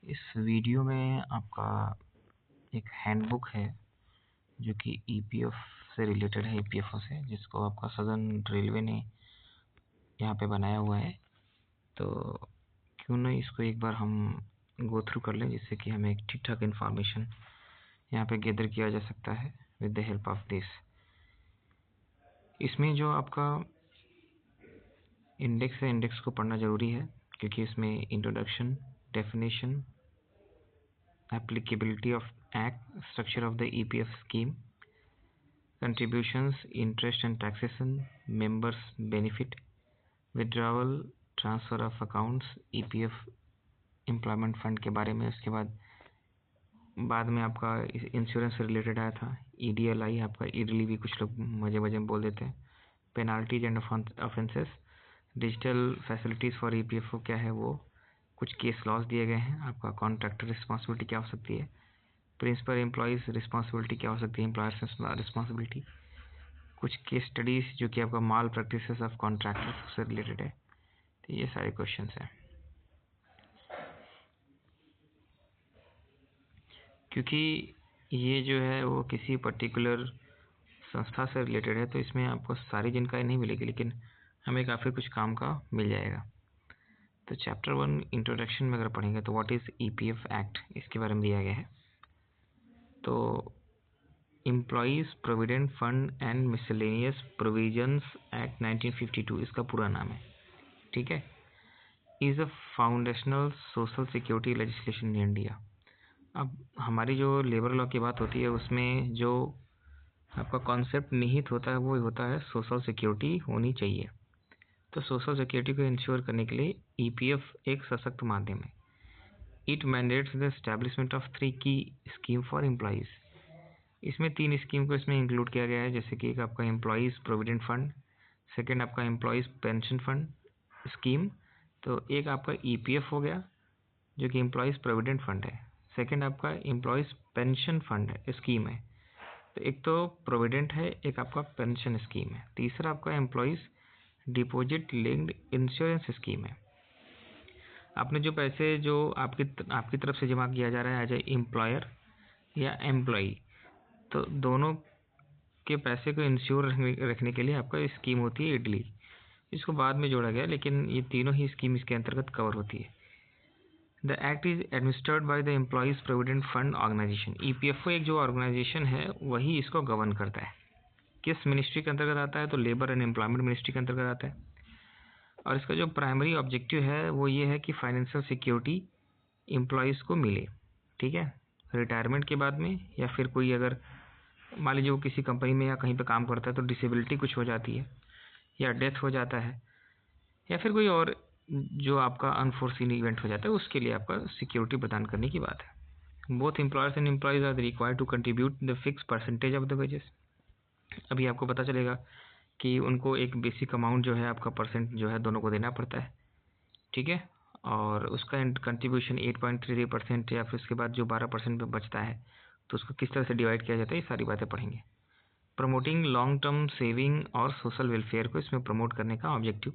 इस वीडियो में आपका एक हैंडबुक है जो कि ईपीएफ से रिलेटेड है, ईपीएफओ से, जिसको आपका सदर्न रेलवे ने यहाँ पे बनाया हुआ है। तो क्यों ना इसको एक बार हम गो थ्रू कर लें, जिससे कि हमें एक ठीक ठाक इन्फॉर्मेशन यहाँ पे गैदर किया जा सकता है with the help of this. इसमें जो आपका इंडेक्स है, इंडेक्स को पढ़ना ज़रूरी है क्योंकि इसमें introduction, definition, applicability of act, structure of the EPF scheme, contributions, interest and taxation, members benefit, withdrawal, transfer of accounts, EPF employment fund के बारे में। उसके बाद में आपका इंश्योरेंस से रिलेटेड आया था, EDLI, आपका ईडली भी कुछ लोग मजे में बोल देते हैं, penalties and offences, digital facilities for EPFO क्या है वो, कुछ केस लॉस दिए गए हैं, आपका कॉन्ट्रैक्टर रिस्पॉन्सिबिलिटी क्या हो सकती है, प्रिंसिपल एम्प्लॉयज़ रिस्पॉन्सिबिलिटी क्या हो सकती है, एम्प्लॉयर्स रिस्पॉन्सिबिलिटी, कुछ केस स्टडीज़ जो कि आपका माल प्रैक्टिसेस ऑफ कॉन्ट्रैक्टर्स से रिलेटेड है। तो ये सारे क्वेश्चंस हैं। क्योंकि ये जो है वो किसी पर्टिकुलर संस्था से रिलेटेड है, तो इसमें आपको सारी जानकारी नहीं मिलेगी, लेकिन हमें काफ़ी कुछ काम का मिल जाएगा। तो चैप्टर 1 इंट्रोडक्शन में अगर पढ़ेंगे तो व्हाट इज़ EPF एक्ट, इसके बारे में दिया गया है। तो employees provident fund and miscellaneous provisions act 1952 इसका पूरा नाम है, ठीक है। Is a foundational social security legislation in India. अब हमारी जो लेबर लॉ की बात होती है उसमें जो आपका कॉन्सेप्ट निहित होता है वो होता है सोशल सिक्योरिटी होनी चाहिए। तो सोशल सिक्योरिटी को इंश्योर करने के लिए EPF एक सशक्त माध्यम है। It mandates the establishment of 3 की स्कीम फॉर एम्प्लॉयज़। इसमें 3 स्कीम को इसमें इंक्लूड किया गया है, जैसे कि एक आपका एम्प्लॉयज़ प्रोविडेंट फंड, सेकेंड आपका एम्प्लॉयज़ पेंशन फंड स्कीम, तो एक आपका EPF हो गया जो कि एम्प्लॉयज़ प्रोविडेंट फंड है, सेकेंड आपका एम्प्लॉयज़ पेंशन फंड स्कीम है, तो एक तो प्रोविडेंट है, एक आपका पेंशन स्कीम है, तीसरा आपका employees deposit linked insurance scheme है। आपने जो पैसे जो आपकी तरफ से जमा किया जा रहा है एज ए एम्प्लॉयर या एम्प्लॉई, तो दोनों के पैसे को इंश्योर रखने के लिए आपका स्कीम होती है ईडली। इसको बाद में जोड़ा गया, लेकिन ये तीनों ही स्कीम इसके अंतर्गत कवर होती है। The act is administered by the employees provident fund organisation. EPFO एक जो ऑर्गेनाइजेशन है वही इसको गवर्न करता है। किस मिनिस्ट्री के अंतर्गत आता है? तो लेबर एंड एम्प्लॉयमेंट मिनिस्ट्री के अंतर्गत आता है। और इसका जो प्राइमरी ऑब्जेक्टिव है वो ये है कि फाइनेंशियल सिक्योरिटी एम्प्लॉयज़ को मिले, ठीक है, रिटायरमेंट के बाद में, या फिर कोई अगर मान लीजिए वो किसी कंपनी में या कहीं पे काम करता है तो डिसेबिलिटी कुछ हो जाती है या डेथ हो जाता है या फिर कोई और जो आपका अनफोर्सीन इवेंट हो जाता है, उसके लिए आपका सिक्योरिटी प्रदान करने की बात है। Both employers and employees are required to contribute the fix percentage of the wages. अभी आपको पता चलेगा कि उनको एक बेसिक अमाउंट जो है आपका परसेंट जो है दोनों को देना पड़ता है, ठीक है, और उसका कंट्रीब्यूशन 8.33% या फिर उसके बाद जो 12% पे बचता है तो उसको किस तरह से डिवाइड किया जाता है, ये सारी बातें पढ़ेंगे। प्रमोटिंग लॉन्ग टर्म सेविंग और सोशल वेलफेयर को इसमें प्रमोट करने का ऑब्जेक्टिव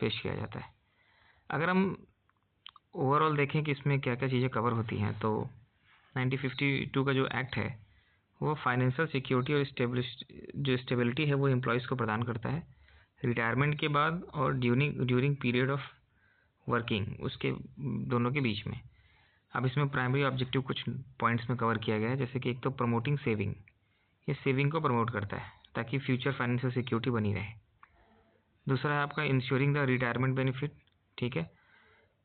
पेश किया जाता है। अगर हम ओवरऑल देखें कि इसमें क्या क्या चीज़ें कवर होती हैं, तो 1952 का जो एक्ट है वो फाइनेंशियल सिक्योरिटी और जो स्टेबिलिटी है वो एम्प्लॉयज़ को प्रदान करता है रिटायरमेंट के बाद और ड्यूरिंग पीरियड ऑफ वर्किंग, उसके दोनों के बीच में। अब इसमें प्राइमरी ऑब्जेक्टिव कुछ पॉइंट्स में कवर किया गया है, जैसे कि एक तो प्रमोटिंग सेविंग, ये सेविंग को प्रमोट करता है ताकि फ्यूचर फाइनेंशियल सिक्योरिटी बनी रहे। दूसरा है आपका इंश्योरिंग द रिटायरमेंट बेनिफिट, ठीक है,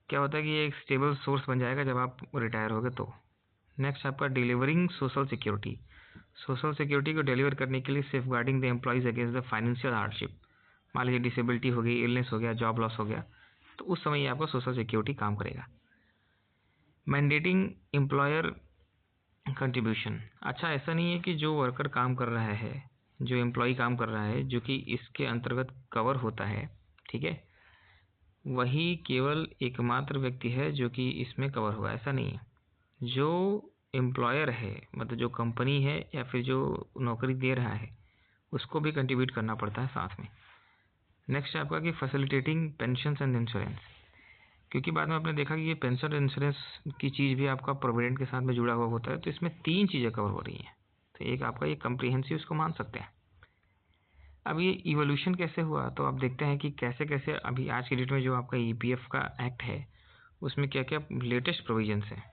क्या होता है कि ये एक स्टेबल सोर्स बन जाएगा जब आप रिटायर होगे तो। नेक्स्ट आपका delivering social security, social security को डिलीवर करने के लिए safeguarding the employees against the financial hardship. मान लीजिए डिसेबिलिटी हो गई, इलनेस हो गया, जॉब लॉस हो गया, तो उस समय ये आपका सोशल सिक्योरिटी काम करेगा। मैंडेटिंग एम्प्लॉयर कंट्रीब्यूशन, अच्छा ऐसा नहीं है कि जो वर्कर काम कर रहा है, जो एम्प्लॉय काम कर रहा है, जो कि इसके अंतर्गत कवर होता है, ठीक है, वही केवल एकमात्र व्यक्ति है जो कि इसमें कवर हुआ, ऐसा नहीं है। जो एम्प्लॉयर है, मतलब जो कंपनी है या फिर जो नौकरी दे रहा है, उसको भी कंट्रीब्यूट करना पड़ता है साथ में। नेक्स्ट आपका कि फैसिलिटेटिंग पेंशन एंड इंश्योरेंस, क्योंकि बाद में आपने देखा कि ये पेंशन इंश्योरेंस की चीज़ भी आपका प्रोविडेंट के साथ में जुड़ा हुआ होता है, तो इसमें 3 चीज़ें कवर हो रही हैं। तो एक आपका ये कम्प्रीहेंसिव इसको मान सकते हैं। अब ये इवोल्यूशन कैसे हुआ, तो आप देखते हैं कि कैसे कैसे अभी आज की डेट में जो आपका ईपीएफ का एक्ट है उसमें क्या क्या लेटेस्ट प्रोविजंस हैं।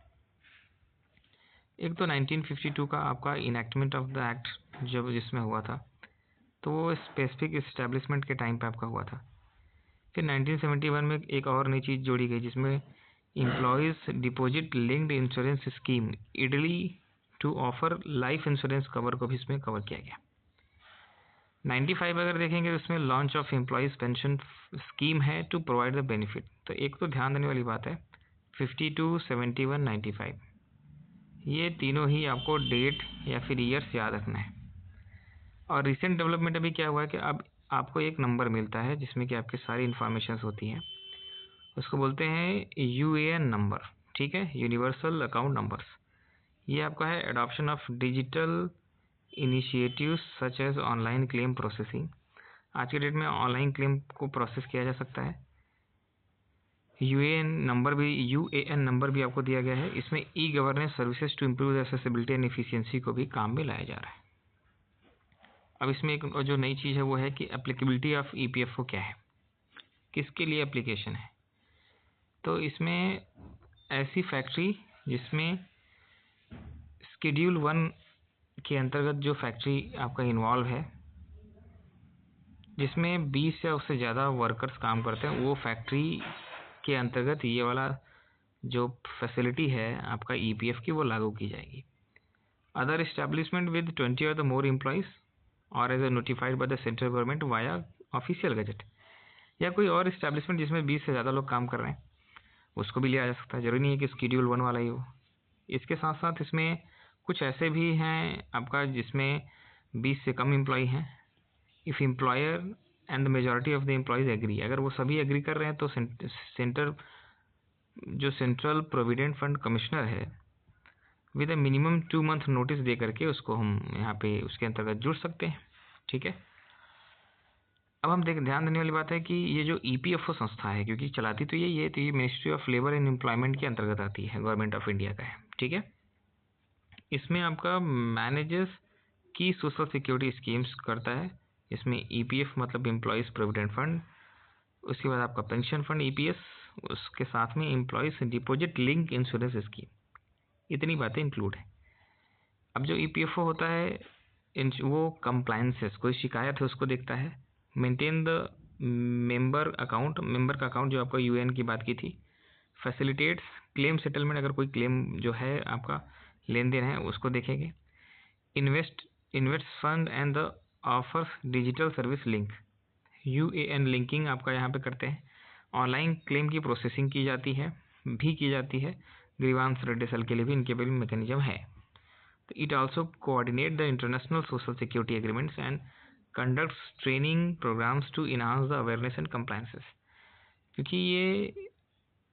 एक तो 1952 का आपका इनैक्टमेंट ऑफ द एक्ट जब जिसमें हुआ था, तो वो स्पेसिफिक इस्टेब्लिशमेंट के टाइम पे आपका हुआ था। फिर 1971 में एक और नई चीज़ जोड़ी गई जिसमें employees deposit linked insurance scheme ideally to offer life insurance cover को भी इसमें कवर किया गया। 95 अगर देखेंगे तो उसमें launch of employees pension scheme है टू प्रोवाइड द बेनिफिट। तो एक तो ध्यान देने वाली बात है 52, 71, 95, ये तीनों ही आपको डेट या फिर ईयर्स याद रखना है। और रिसेंट डेवलपमेंट अभी क्या हुआ है कि अब आपको एक नंबर मिलता है जिसमें कि आपकी सारी इन्फॉर्मेशन होती हैं, उसको बोलते हैं यूएएन नंबर, ठीक है, यूनिवर्सल अकाउंट नंबर्स। ये आपका है adoption of digital initiatives such as online claim processing. आज के डेट में ऑनलाइन क्लेम को प्रोसेस किया जा सकता है। यूएएन नंबर भी आपको दिया गया है। इसमें e governance services to improve accessibility and efficiency को भी काम में लाया जा रहा है। अब इसमें एक जो नई चीज़ है वो है कि एप्लीकेबिलिटी ऑफ ईपीएफओ क्या है, किसके लिए एप्लीकेशन है। तो इसमें ऐसी फैक्ट्री जिसमें शेड्यूल 1 के अंतर्गत जो फैक्ट्री आपका इन्वॉल्व है, जिसमें 20 या उससे ज़्यादा वर्कर्स काम करते हैं, वो फैक्ट्री के अंतर्गत ये वाला जो फैसिलिटी है आपका ईपीएफ की वो लागू की जाएगी। अदर इस्टेब्लिशमेंट विद 20 और द मोर एम्प्लॉइज और as a notified by the central government via official gazette, या कोई और इस्टेब्लिशमेंट जिसमें 20 से ज़्यादा लोग काम कर रहे हैं उसको भी लिया जा सकता है। जरूरी नहीं है कि शेड्यूल 1 वाला ही हो। इसके साथ साथ इसमें कुछ ऐसे भी हैं आपका जिसमें 20 से कम एम्प्लॉय हैं। If employer and the majority of the employees agree, अगर वो सभी एग्री कर रहे हैं तो सेंट्रल प्रोविडेंट फंड कमिश्नर है with a minimum 2 month notice दे करके उसको हम यहाँ पे उसके अंतर्गत जुड़ सकते हैं, ठीक है। अब हम ध्यान देने वाली बात है कि ये जो ईपीएफओ संस्था है, क्योंकि चलाती तो यही है, तो ये ministry of labour and employment के अंतर्गत आती है, गवर्नमेंट ऑफ इंडिया का है, ठीक है। इसमें आपका मैनेजर्स की सोशल सिक्योरिटी स्कीम्स करता है। इसमें ईपीएफ मतलब एम्प्लॉयज़ प्रोविडेंट फंड, उसके बाद आपका पेंशन फंड ईपीएस, उसके साथ में employees deposit link insurance scheme, इतनी बातें इंक्लूड है। अब जो ईपीएफओ होता है वो कंप्लायंसेस, कोई शिकायत है उसको देखता है, मेंटेन द मेंबर का अकाउंट जो आपका यूएन की बात की थी, फैसिलिटेट्स क्लेम सेटलमेंट, अगर कोई क्लेम जो है आपका लेन देन है उसको देखेंगे, invest fund and the offers digital service link, UAN linking आपका यहाँ पे करते हैं। ऑनलाइन क्लेम की प्रोसेसिंग की जाती है, ग्रीवांस रिड्रेसल के लिए भी इनके भी मैकेनिज्म है। तो it also coordinate the international social security agreements and conducts training programmes to enhance the awareness and compliances. क्योंकि ये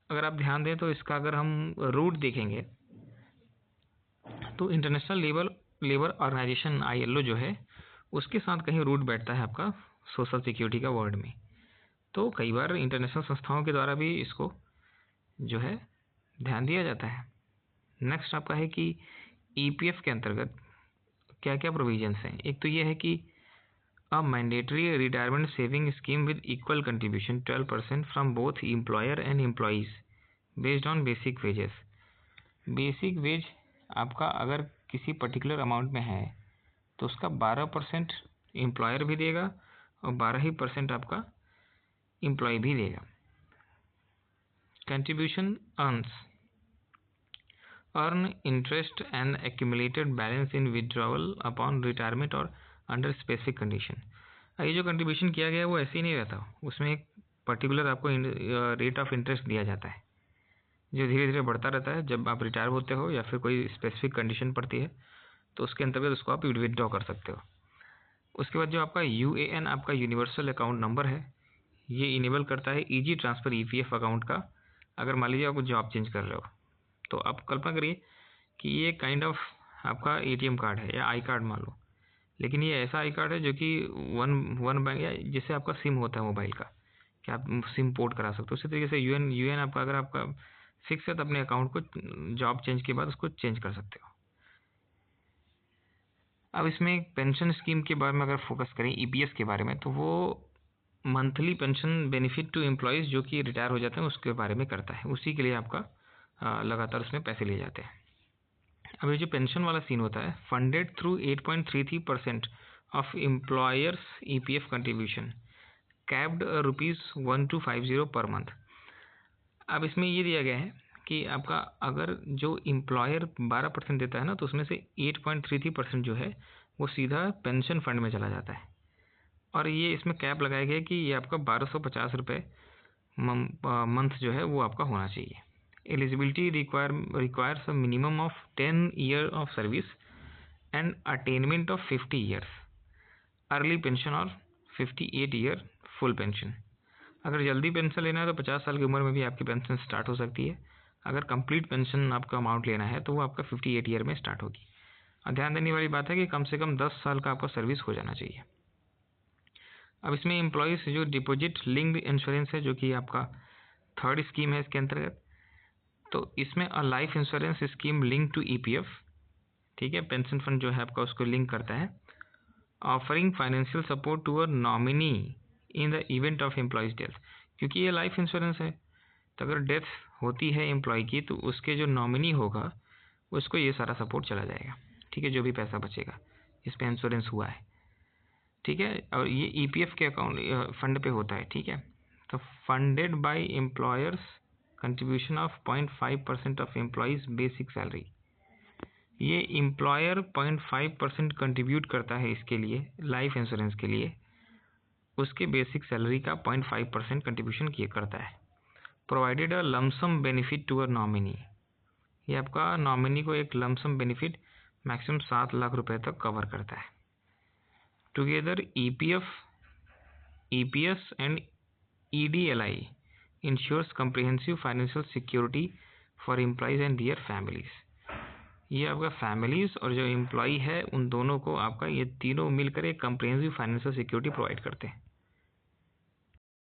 अगर आप ध्यान दें तो इसका अगर हम रूट देखेंगे तो इंटरनेशनल लेबर ऑर्गेनाइजेशन आईएलओ जो है उसके साथ कहीं रूट बैठता है आपका सोशल सिक्योरिटी का वर्ड में। तो कई बार इंटरनेशनल संस्थाओं के द्वारा भी इसको जो है ध्यान दिया जाता है। नेक्स्ट आपका है कि ईपीएफ के अंतर्गत क्या क्या प्रोविजंस हैं। एक तो ये है कि a mandatory retirement saving scheme with equal contribution 12% from both employer and employees based on basic wages. Basic veg आपका अगर किसी पर्टिकुलर अमाउंट में है तो उसका 12% एम्प्लॉयर भी देगा और 12% आपका एम्प्लॉय भी देगा। Contribution earn interest and accumulated balance in withdrawal upon retirement और अंडर स्पेसिफिक कंडीशन। ये जो कंट्रीब्यूशन किया गया है वो ऐसे ही नहीं रहता, उसमें एक पर्टिकुलर आपको रेट ऑफ इंटरेस्ट दिया जाता है जो धीरे धीरे बढ़ता रहता है। जब आप रिटायर होते हो या फिर कोई स्पेसिफिक कंडीशन पड़ती है तो उसके अंतर्गत उसको आप विड्रॉ कर सकते हो। उसके बाद जो आपका यूएएन आपका यूनिवर्सल अकाउंट नंबर है, ये इनेबल करता है ईजी ट्रांसफ़र ईपीएफ अकाउंट का। अगर मान लीजिए आप जॉब चेंज कर रहे हो तो आप कल्पना करिए कि ये काइंड ऑफ आपका एटीएम कार्ड है या आई कार्ड मान लो, लेकिन ये ऐसा आई कार्ड है जो कि वन बैंक या जिससे आपका सिम होता है मोबाइल का, कि आप उससे इम्पोर्ट करा सकते हो। उसी तरीके से यूएन आपका अगर आपका फिक्स है तो अपने अकाउंट को जॉब चेंज के बाद उसको चेंज कर सकते हो। अब इसमें पेंशन स्कीम के बारे में अगर फोकस करें ईपीएफ के बारे में, तो वो monthly pension benefit to employees जो कि रिटायर हो जाते हैं उसके बारे में करता है। उसी के लिए आपका लगातार उसमें पैसे लिए जाते हैं। अब ये जो पेंशन वाला सीन होता है, funded through 8.33% of employers EPF contribution capped ₹1250 per month. अब इसमें ये दिया गया है कि आपका अगर जो एम्प्लॉयर 12% देता है ना, तो उसमें से 8.33% जो है वो सीधा पेंशन फंड में चला जाता है। और ये इसमें कैप लगाया गया है कि ये आपका 1250 रुपये मंथ जो है वो आपका होना चाहिए। Eligibility requires a minimum of 10 year of service and attainment of 50 years early pension और 58 ईयर फुल पेंशन। अगर जल्दी पेंशन लेना है तो 50 साल की उम्र में भी आपकी पेंशन स्टार्ट हो सकती है। अगर कंप्लीट पेंशन आपका अमाउंट लेना है तो वो आपका 58 ईयर में स्टार्ट होगी। और ध्यान देने वाली बात है कि कम से कम 10 साल का आपका सर्विस हो जाना चाहिए। अब इसमें एम्प्लॉयज़ जो डिपॉजिट लिंक्ड इंश्योरेंस है, जो कि आपका थर्ड स्कीम है इसके अंतर्गत, तो इसमें a life insurance scheme link to EPF, ठीक है, पेंशन फंड जो है आपका उसको लिंक करता है, offering financial support to a nominee in the event of employees death. क्योंकि ये लाइफ इंश्योरेंस है तो अगर डेथ होती है एम्प्लॉय की तो उसके जो नॉमिनी होगा उसको ये सारा सपोर्ट चला जाएगा, ठीक है, जो भी पैसा बचेगा इस पर इंश्योरेंस हुआ है, ठीक है। और ये ईपीएफ के अकाउंट फंड पे होता है, ठीक है। तो funded by employers contribution of 0.5% of employees basic salary. ये एम्प्लॉयर 0.5% कंट्रीब्यूट करता है इसके लिए, लाइफ इंश्योरेंस के लिए, उसके बेसिक सैलरी का 0.5% कंट्रीब्यूशन किया करता है। Provided a lump sum benefit to a nominee. ये आपका नॉमिनी को एक लमसम बेनिफिट मैक्सिमम 7 लाख रुपए तक कवर करता है। Together EPS and EDLI ensures comprehensive financial security for employees and their families। ये आपका फैमिलीज और जो एम्प्लॉई है उन दोनों को आपका ये तीनों मिलकर एक कम्प्रिहेंसिव फाइनेंशियल सिक्योरिटी प्रोवाइड करते हैं।